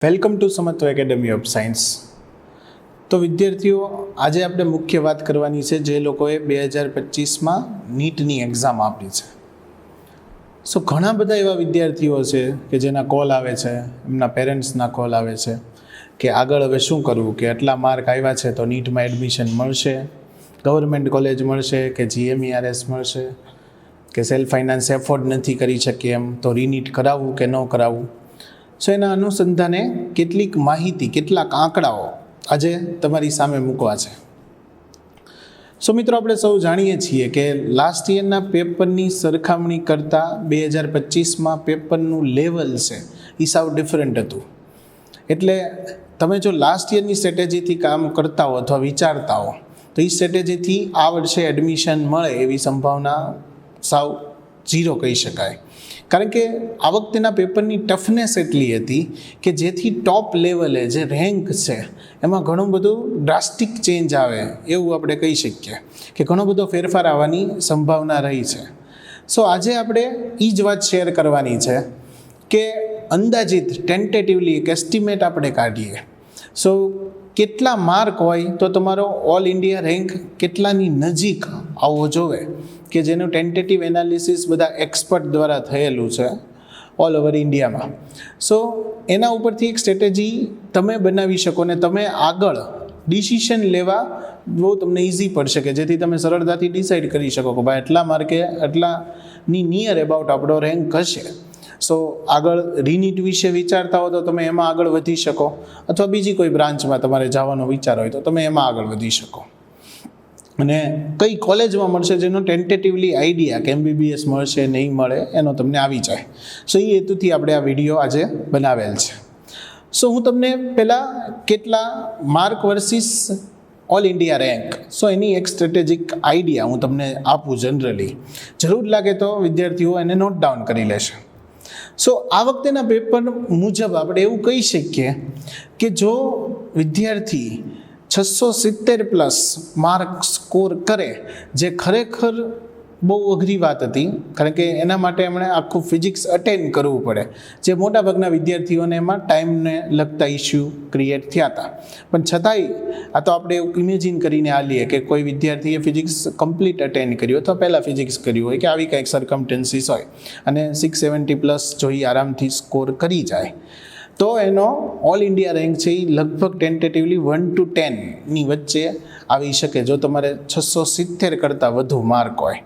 Welcome to Samatva academy of science. તો વિદ્યાર્થીઓ, આજે આપણે મુખ્ય વાત કરવાની છે જે લોકોએ 2025માં નીટની એક્ઝામ આપી છે. સો ઘણા બધા એવા વિદ્યાર્થીઓ છે કે જેના કોલ આવે છે, એમના પેરેન્ટ્સના કોલ આવે છે કે આગળ હવે શું કરવું, કે આટલા માર્ક આવ્યા છે તો નીટમાં એડમિશન મળશે, ગવર્મેન્ટ કોલેજ મળશે કે GMERS મળશે, કે સેલ્ફ ફાઇનાન્સ એફોર્ડ નથી કરી શકીએ એમ તો રીનીટ કરાવવું કે ન કરાવવું. સો એના અનુસંધાને કેટલીક માહિતી, કેટલાક આંકડાઓ આજે તમારી સામે મૂકવા છે. સો મિત્રો, આપણે સૌ જાણીએ છીએ કે લાસ્ટ યરના પેપરની સરખામણી કરતાં 2025માં પેપરનું લેવલ છે એ સાવ ડિફરન્ટ હતું. એટલે તમે જો લાસ્ટ યરની સ્ટ્રેટેજીથી કામ કરતા હો અથવા વિચારતા હો તો એ સ્ટ્રેટેજીથી આ વર્ષે એડમિશન મળે એવી સંભાવના સાવ ઝીરો કહી શકાય. કારણ કે આ વખતેના પેપરની ટફનેસ એટલી હતી કે જેથી ટોપ લેવલે જે રેન્ક છે એમાં ઘણું બધું ડ્રાસ્ટિક ચેન્જ આવે એવું આપણે કહી શકીએ, કે ઘણો બધો ફેરફાર આવવાની સંભાવના રહી છે. સો આજે આપણે એ જ વાત શેર કરવાની છે કે અંદાજિત ટેન્ટેટિવલી એક એસ્ટિમેટ આપણે કાઢીએ. સો કેટલા માર્ક હોય તો તમારો ઓલ ઇન્ડિયા રેન્ક કેટલાની નજીક આવવો જોવે, કે જેનું ટેન્ટેટિવ એનાલિસિસ બધા એક્સપર્ટ દ્વારા થયેલું છે ઓલ ઓવર ઇન્ડિયામાં. સો એના ઉપરથી એક સ્ટ્રેટેજી તમે બનાવી શકો ને તમે આગળ ડિસિશન લેવા બહુ તમને ઇઝી પડશે, કે જેથી તમે સરળતાથી ડિસાઇડ કરી શકો કે ભાઈ આટલા માર્કે આટલાની નિયર એબાઉટ આપણો રેન્ક હશે. સો આગળ રીનીટ વિશે વિચારતા હો તો તમે એમાં આગળ વધી શકો, અથવા બીજી કોઈ બ્રાન્ચમાં તમારે જવાનો વિચાર હોય તો તમે એમાં આગળ વધી શકો. અને કઈ કોલેજમાં મળશે જેનો ટેન્ટેટિવલી આઈડિયા કે MBBS મળશે નહીં મળે એનો તમને આવી જાય. સો એ હેતુથી આપણે આ વિડીયો આજે બનાવેલ છે. સો હું તમને પહેલાં કેટલા mark versus all India rank, so એની એક સ્ટ્રેટેજિક આઈડિયા હું તમને આપું. જનરલી જરૂર લાગે તો વિદ્યાર્થીઓ એને નોટ ડાઉન કરી લેશે. સો આ વખતેના પેપર મુજબ આપણે એવું કહી શકીએ કે જો વિદ્યાર્થી 670+ માર્ક સ્કોર કરે, જે ખરેખર બહુ અઘરી વાત હતી, કારણ કે એના માટે એમણે આખું ફિઝિક્સ અટેન્ડ કરવું પડે, જે મોટાભાગના વિદ્યાર્થીઓને એમાં ટાઈમને લગતા ઇસ્યુ ક્રિએટ થયા હતા. પણ છતાંય આ તો આપણે એવું ઇમેજિન કરીને આલીએ કે કોઈ વિદ્યાર્થીએ ફિઝિક્સ કમ્પ્લીટ અટેન્ડ કર્યું અથવા પહેલાં ફિઝિક્સ કર્યું હોય કે આવી કંઈક સર્કમસ્ટન્સીસ હોય અને 670+ જો એ આરામથી સ્કોર કરી જાય તો એનો ઓલ ઇન્ડિયા રેન્ક છે એ લગભગ ટેન્ટેટિવલી 1 to 10ની વચ્ચે આવી શકે, જો તમારે 670 કરતાં વધુ માર્ક હોય.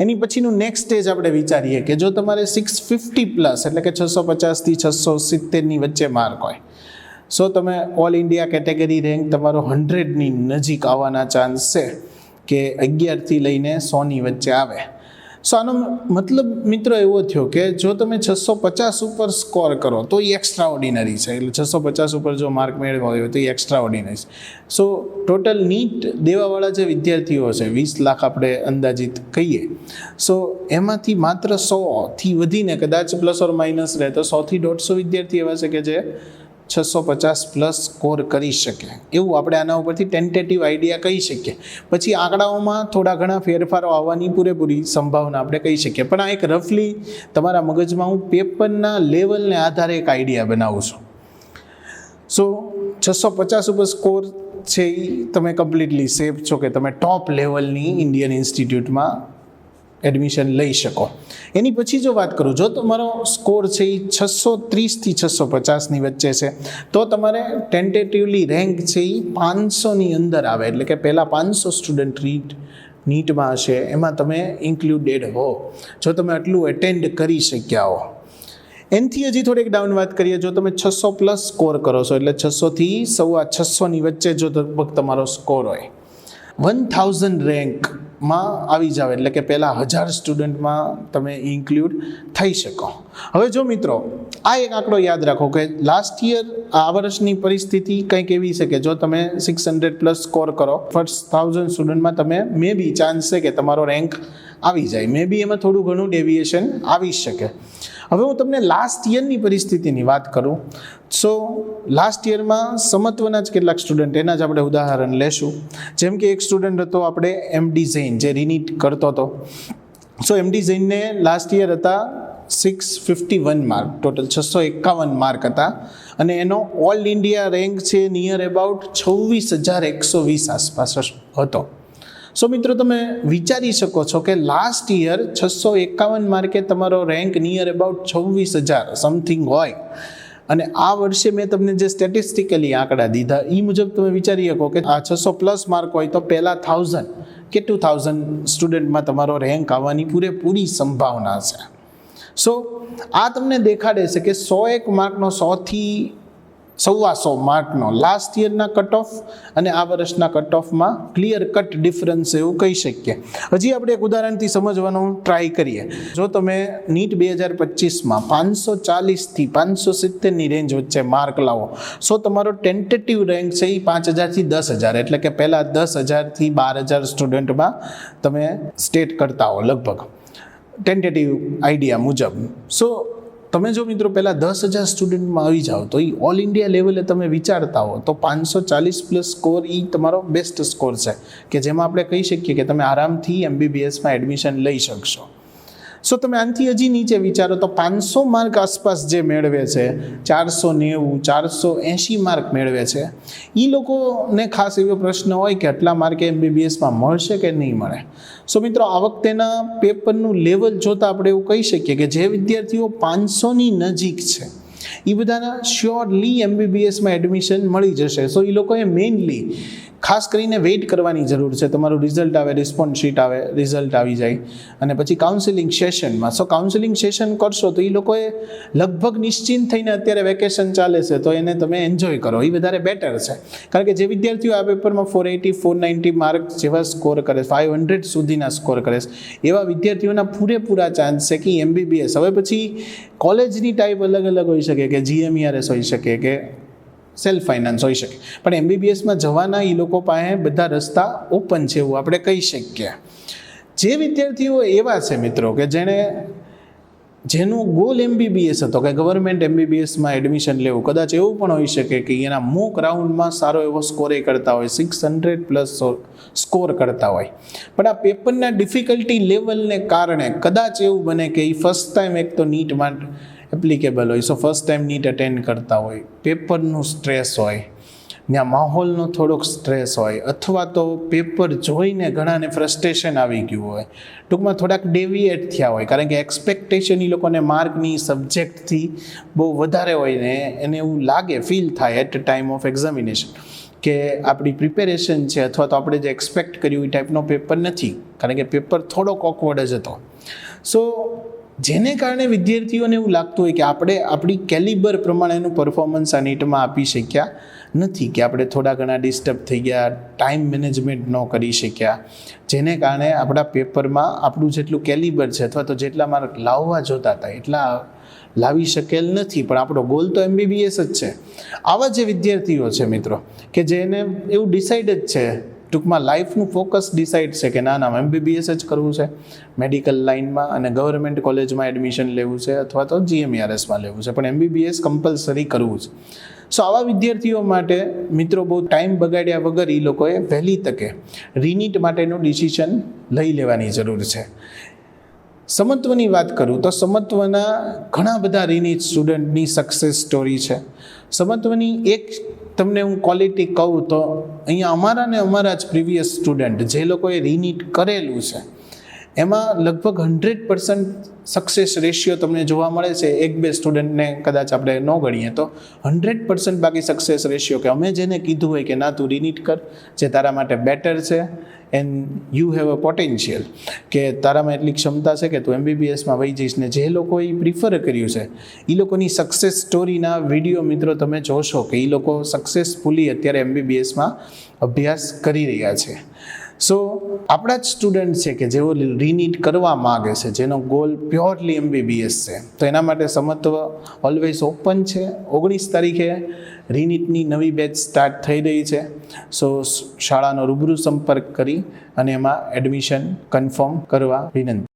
એની પછીનું નેક્સ્ટ સ્ટેજ આપણે વિચારીએ કે જો તમારે 650+ એટલે કે 650થી 670ની વચ્ચે માર્ક હોય, સો તમે ઓલ ઇન્ડિયા કેટેગરી રેન્ક તમારો 100ની નજીક આવવાના ચાન્સ છે, કે 11થી લઈને 100ની વચ્ચે આવે. સો આનો મતલબ મિત્રો એવો થયો કે જો તમે 650 ઉપર સ્કોર કરો તો એ એક્સ્ટ્રા ઓર્ડિનરી છે. એટલે 650 ઉપર જો માર્ક મેળવ્યા હોય તો એ એક્સ્ટ્રા ઓર્ડિનરી છે. સો ટોટલ નીટ દેવાવાળા જે વિદ્યાર્થીઓ છે 20 લાખ આપણે અંદાજિત કહીએ, સો એમાંથી માત્ર 100થી વધીને કદાચ પ્લસ ઓર માઇનસ રહે તો 100થી 150 વિદ્યાર્થી એવા છે કે જે 650+ સ્કોર કરી શકે, એવું આપણે આના ઉપરથી ટેન્ટેટિવ આઈડિયા કહી શકીએ. પછી આંકડાઓમાં થોડા ઘણા ફેરફારો આવવાની પૂરેપૂરી સંભાવના આપણે કહી શકીએ. પણ આ એક રફલી તમારા મગજમાં હું પેપરના લેવલને આધારે એક આઈડિયા બનાવું છું. સો 650 ઉપર સ્કોર છે એ તમે કમ્પ્લીટલી સેફ છો કે તમે ટોપ લેવલની ઇન્ડિયન ઇન્સ્ટિટ્યૂટમાં એડમિશન લઈ શકો. એની પછી જો વાત કરું, જો તમારો સ્કોર છે એ 630થી 650ની વચ્ચે છે તો તમારે ટેન્ટેટિવલી રેન્ક છે એ 500ની અંદર આવે, એટલે કે પહેલાં 500 સ્ટુડન્ટ નીટમાં હશે એમાં તમે ઇન્ક્લુડેડ હો, જો તમે આટલું એટેન્ડ કરી શક્યા હો. એનાથી હજી થોડીક ડાઉન વાત કરીએ, જો તમે 600+ સ્કોર કરો છો એટલે 600થી 650ની વચ્ચે જો લગભગ તમારો સ્કોર હોય, 1000 રેન્કમાં આવી જાવ એટલે કે પહેલાં 1000 સ્ટુડન્ટમાં તમે ઇન્ક્લુડ થઈ શકો. હવે જો મિત્રો આ એક આંકડો યાદ રાખો કે લાસ્ટ યર આ વર્ષની પરિસ્થિતિ કંઈક એવી છે કે જો તમે 600+ સ્કોર કરો, ફર્સ્ટ 1000 સ્ટુડન્ટમાં તમે મે બી ચાન્સ છે કે તમારો રેન્ક આવી જાય, મે બી એમાં થોડું ઘણું ડેવિએશન આવી શકે. હવે હું તમને લાસ્ટ યરની પરિસ્થિતિની વાત કરું. સો લાસ્ટ યરમાં સમત્વના જ કેટલાક સ્ટુડન્ટ, એના જ આપણે ઉદાહરણ લેશું. જેમ કે એક સ્ટુડન્ટ હતો આપણે MD જૈન, જે રીનીટ કરતો હતો. સો MD જૈનને લાસ્ટ યર હતા 651 માર્ક, ટોટલ 651 માર્ક હતા અને એનો ઓલ ઇન્ડિયા રેન્ક છે નિયર અબાઉટ 26,120 આસપાસ હતો. સો મિત્રો તમે વિચારી શકો છો કે લાસ્ટ યર 651 માર્કે તમારો રેન્ક નિયર અબાઉટ 26,000 સમથિંગ હોય, અને આ વર્ષે મેં તમને જે સ્ટેટિસ્ટિકલી આંકડા દીધા એ મુજબ તમે વિચારી શકો કે આ 600+ માર્ક હોય તો પહેલા 1,000 કે 2,000 સ્ટુડન્ટમાં તમારો રેન્ક આવવાની પૂરેપૂરી સંભાવના છે. સો આ તમને દેખાડે છે કે 101 માર્કનો 100 માર્કનો લાસ્ટ યરના કટ ઓફ અને આ વર્ષના કટ ઓફમાં ક્લિયર કટ ડિફરન્સ એવું કહી શકીએ. હજી આપણે એક ઉદાહરણથી સમજવાનું ટ્રાય કરીએ. જો તમે નીટ 2025માં 540થી 570ની રેન્જ વચ્ચે માર્ક લાવો, સો તમારો ટેન્ટેટિવ રેન્ક છે એ 5,000થી 10,000, એટલે કે પહેલાં 10,000થી 12,000 સ્ટુડન્ટમાં તમે સ્ટેટ કરતા હો લગભગ ટેન્ટેટિવ આઈડિયા મુજબ. સો તમે જો મિત્રો પહેલાં 10,000 સ્ટુડન્ટમાં આવી જાઓ તો એ ઓલ ઇન્ડિયા લેવલે તમે વિચારતા હો તો 540+ સ્કોર એ તમારો બેસ્ટ સ્કોર છે કે જેમાં આપણે કહી શકીએ કે તમે આરામથી MBBSમાં એડમિશન લઈ શકશો. સો તમે આનાથી હજી નીચે વિચારો તો 500 માર્ક આસપાસ જે મેળવે છે, 490 480 માર્ક મેળવે છે, એ લોકોને ખાસ એવો પ્રશ્ન હોય કે આટલા માર્કે MBBSમાં મળશે કે નહીં મળે. સો મિત્રો આ વખતેના પેપરનું લેવલ જોતાં આપણે એવું કહી શકીએ કે જે વિદ્યાર્થીઓ 500ની નજીક છે એ બધાના શ્યોરલી MBBSમાં એડમિશન મળી જશે. સો એ લોકોએ મેઇનલી ખાસ કરીને વેઇટ કરવાની જરૂર છે. તમારું રિઝલ્ટ આવે, રિસ્પોન્સ શીટ આવે, રિઝલ્ટ આવી જાય અને પછી કાઉન્સેલિંગ સેશનમાં. સો કાઉન્સેલિંગ સેશન કરશો તો એ લોકોએ લગભગ નિશ્ચિંત થઈને, અત્યારે વેકેશન ચાલે છે તો એને તમે એન્જોય કરો, એ વધારે બેટર છે. કારણ કે જે વિદ્યાર્થીઓ આ પેપરમાં 480 490 માર્ક જેવા સ્કોર કરે, 500 સુધીના સ્કોર કરે, એવા વિદ્યાર્થીઓના પૂરેપૂરા ચાન્સ છે કે MBBS. હવે પછી કોલેજની ટાઈપ અલગ અલગ હોઈ શકે, કે GMERS હોઈ શકે, કે સેલ્ફ ફાઇનાન્સ હોઈ શકે, પણ MBBSમાં જવાના એ લોકો પાસે બધા રસ્તા ઓપન છે એવું આપણે કહી શકીએ. જે વિદ્યાર્થીઓ એવા છે મિત્રો કે જેનું ગોલ MBBS હતો કે ગવર્મેન્ટ MBBSમાં એડમિશન લેવું, કદાચ એવું પણ હોઈ શકે કે એના મોક રાઉન્ડમાં સારો એવો સ્કોર કરતા હોય, 600+ સ્કોર કરતા હોય, પણ આ પેપરના ડિફિકલ્ટી લેવલને કારણે કદાચ એવું બને કે એ ફર્સ્ટ ટાઈમ એક તો નીટ માટે એપ્લિકેબલ હોય, so first time NEET attend કરતા હોય, પેપરનું સ્ટ્રેસ હોય, ત્યાં માહોલનો થોડોક સ્ટ્રેસ હોય, અથવા તો પેપર જોઈને ઘણાને ફ્રસ્ટ્રેશન આવી ગયું હોય, ટૂંકમાં થોડાક ડેવિએટ થયા હોય, કારણ કે એક્સપેક્ટેશન એ લોકોને માર્કની સબ્જેક્ટથી બહુ વધારે હોય ને એને એવું લાગે, ફીલ થાય એટ ટાઈમ ઓફ એક્ઝામિનેશન કે આપણી પ્રિપેરેશન છે અથવા તો આપણે જે એક્સપેક્ટ કર્યું એ ટાઈપનો પેપર નથી, કારણ કે પેપર થોડોક ઓકવર્ડ જ હતો. સો જેને કારણે વિદ્યાર્થીઓને એવું લાગતું હોય કે આપણે આપણી કેલિબર પ્રમાણેનું પરફોર્મન્સ આ નીટમાં આપી શક્યા નથી, કે આપણે થોડા ઘણા ડિસ્ટર્બ થઈ ગયા, ટાઈમ મેનેજમેન્ટ ન કરી શક્યા, જેને કારણે આપણા પેપરમાં આપણું જેટલું કેલિબર છે અથવા તો જેટલા માર્ક લાવવા જોતા હતા એટલા લાવી શકેલ નથી. પણ આપણો ગોલ તો MBBS જ છે. આવા જે વિદ્યાર્થીઓ છે મિત્રો કે જેને એવું ડિસાઇડ જ છે, ટૂંકમાં લાઈફનું ફોકસ ડિસાઇડ છે કે ના MBBS જ કરવું છે મેડિકલ લાઇનમાં અને ગવર્મેન્ટ કોલેજમાં એડમિશન લેવું છે અથવા તો GMERSમાં લેવું છે, પણ MBBS કમ્પલસરી કરવું છે. સો આવા વિદ્યાર્થીઓ માટે મિત્રો બહુ ટાઈમ બગાડ્યા વગર એ લોકોએ વહેલી તકે રીનીટ માટેનું ડિસિઝન લઈ લેવાની જરૂર છે. સમત્વની વાત કરું તો સમત્વના ઘણા બધા રીનીટ સ્ટુડન્ટની સક્સેસ સ્ટોરી છે. સમત્વની એક તમને હું ક્વોલિટી કહું તો અહીંયા અમારા જ પ્રીવિયસ સ્ટુડન્ટ જે લોકોએ રીનીટ કરેલું છે એમાં લગભગ 100% સક્સેસ રેશિયો તમને જોવા મળે છે. 1-2 સ્ટુડન્ટને કદાચ આપણે ન ગણીએ તો 100% બાકી સક્સેસ રેશિયો કે અમે જેને કીધું હોય કે ના તું રીનીટ કર, જે તારા માટે બેટર છે and you have a potential, કે તારામાં એટલી ક્ષમતા છે કે તું MBBSમાં વહી જઈશ, ને જે લોકોએ પ્રિફર કર્યું છે એ લોકોની સક્સેસ સ્ટોરીના વિડીયો મિત્રો તમે જોશો કે એ લોકો સક્સેસફુલી અત્યારે MBBSમાં અભ્યાસ કરી રહ્યા છે. સો આપણા જ સ્ટુડન્ટ છે કે જેઓ રીનીટ કરવા માગે છે, જેનો ગોલ પ્યોરલી MBBS છે, તો એના માટે સમત્વ ઓલવેઝ ઓપન છે. 19 તારીખે રીનીટની નવી બેચ સ્ટાર્ટ થઈ રહી છે. સો શાળાનો રૂબરૂ સંપર્ક કરી અને એમાં એડમિશન કન્ફર્મ કરવા વિનંતી.